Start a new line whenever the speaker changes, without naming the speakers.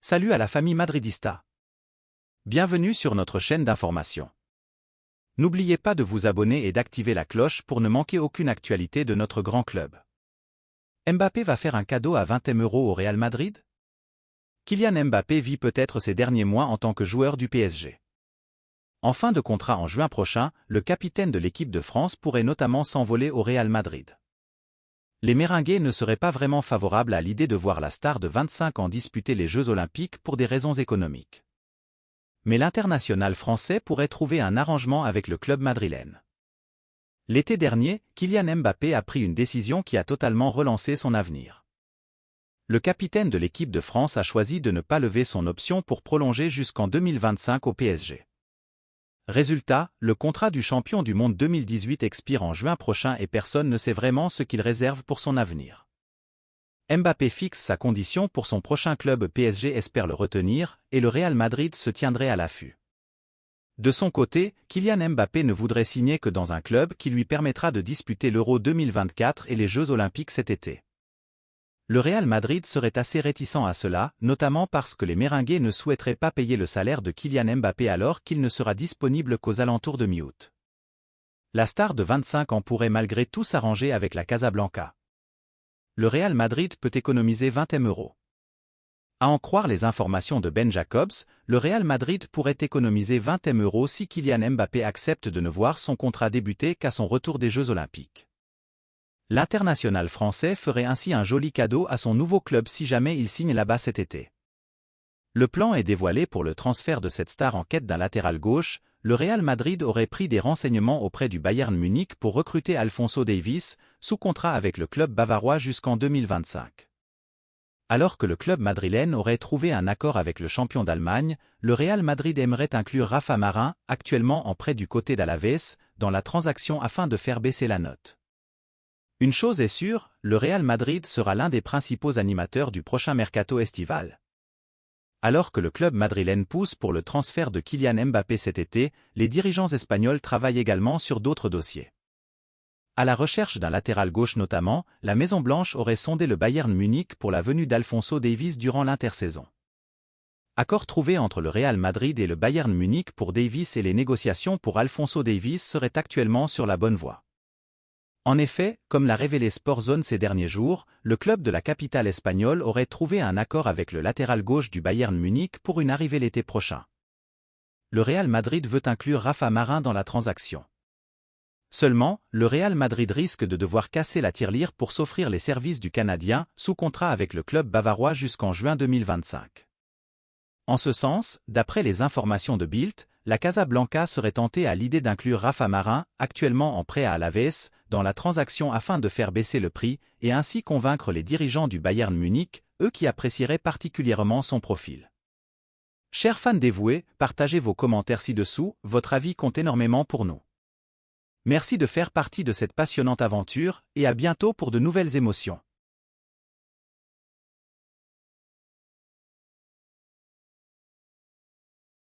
Salut à la famille madridista. Bienvenue sur notre chaîne d'information. N'oubliez pas de vous abonner et d'activer la cloche pour ne manquer aucune actualité de notre grand club. Mbappé va faire un cadeau à 20 € au Real Madrid? Kylian Mbappé vit peut-être ses derniers mois en tant que joueur du PSG. En fin de contrat en juin prochain, le capitaine de l'équipe de France pourrait notamment s'envoler au Real Madrid. Les Merengues ne seraient pas vraiment favorables à l'idée de voir la star de 25 ans disputer les Jeux Olympiques pour des raisons économiques. Mais l'international français pourrait trouver un arrangement avec le club madrilène. L'été dernier, Kylian Mbappé a pris une décision qui a totalement relancé son avenir. Le capitaine de l'équipe de France a choisi de ne pas lever son option pour prolonger jusqu'en 2025 au PSG. Résultat, le contrat du champion du monde 2018 expire en juin prochain et personne ne sait vraiment ce qu'il réserve pour son avenir. Mbappé fixe sa condition pour son prochain club. PSG espère le retenir, et le Real Madrid se tiendrait à l'affût. De son côté, Kylian Mbappé ne voudrait signer que dans un club qui lui permettra de disputer l'Euro 2024 et les Jeux Olympiques cet été. Le Real Madrid serait assez réticent à cela, notamment parce que les Merengues ne souhaiteraient pas payer le salaire de Kylian Mbappé alors qu'il ne sera disponible qu'aux alentours de mi-août. La star de 25 ans pourrait malgré tout s'arranger avec la Casablanca. Le Real Madrid peut économiser 20 €. À en croire les informations de Ben Jacobs, le Real Madrid pourrait économiser 20 € si Kylian Mbappé accepte de ne voir son contrat débuter qu'à son retour des Jeux Olympiques. L'international français ferait ainsi un joli cadeau à son nouveau club si jamais il signe là-bas cet été. Le plan est dévoilé pour le transfert de cette star en quête d'un latéral gauche. Le Real Madrid aurait pris des renseignements auprès du Bayern Munich pour recruter Alphonso Davies, sous contrat avec le club bavarois jusqu'en 2025. Alors que le club madrilène aurait trouvé un accord avec le champion d'Allemagne, le Real Madrid aimerait inclure Rafa Marin, actuellement en prêt du côté d'Alaves, dans la transaction afin de faire baisser la note. Une chose est sûre, le Real Madrid sera l'un des principaux animateurs du prochain mercato estival. Alors que le club madrilène pousse pour le transfert de Kylian Mbappé cet été, les dirigeants espagnols travaillent également sur d'autres dossiers. À la recherche d'un latéral gauche notamment, la Maison-Blanche aurait sondé le Bayern Munich pour la venue d'Alphonso Davies durant l'intersaison. Accord trouvé entre le Real Madrid et le Bayern Munich pour Davies et les négociations pour Alphonso Davies seraient actuellement sur la bonne voie. En effet, comme l'a révélé Sportzone ces derniers jours, le club de la capitale espagnole aurait trouvé un accord avec le latéral gauche du Bayern Munich pour une arrivée l'été prochain. Le Real Madrid veut inclure Rafa Marin dans la transaction. Seulement, le Real Madrid risque de devoir casser la tirelire pour s'offrir les services du Canadien, sous contrat avec le club bavarois jusqu'en juin 2025. En ce sens, d'après les informations de Bild, la Casablanca serait tentée à l'idée d'inclure Rafa Marin, actuellement en prêt à Alaves, dans la transaction afin de faire baisser le prix et ainsi convaincre les dirigeants du Bayern Munich, eux qui apprécieraient particulièrement son profil. Chers fans dévoués, partagez vos commentaires ci-dessous, votre avis compte énormément pour nous. Merci de faire partie de cette passionnante aventure et à bientôt pour de nouvelles émotions.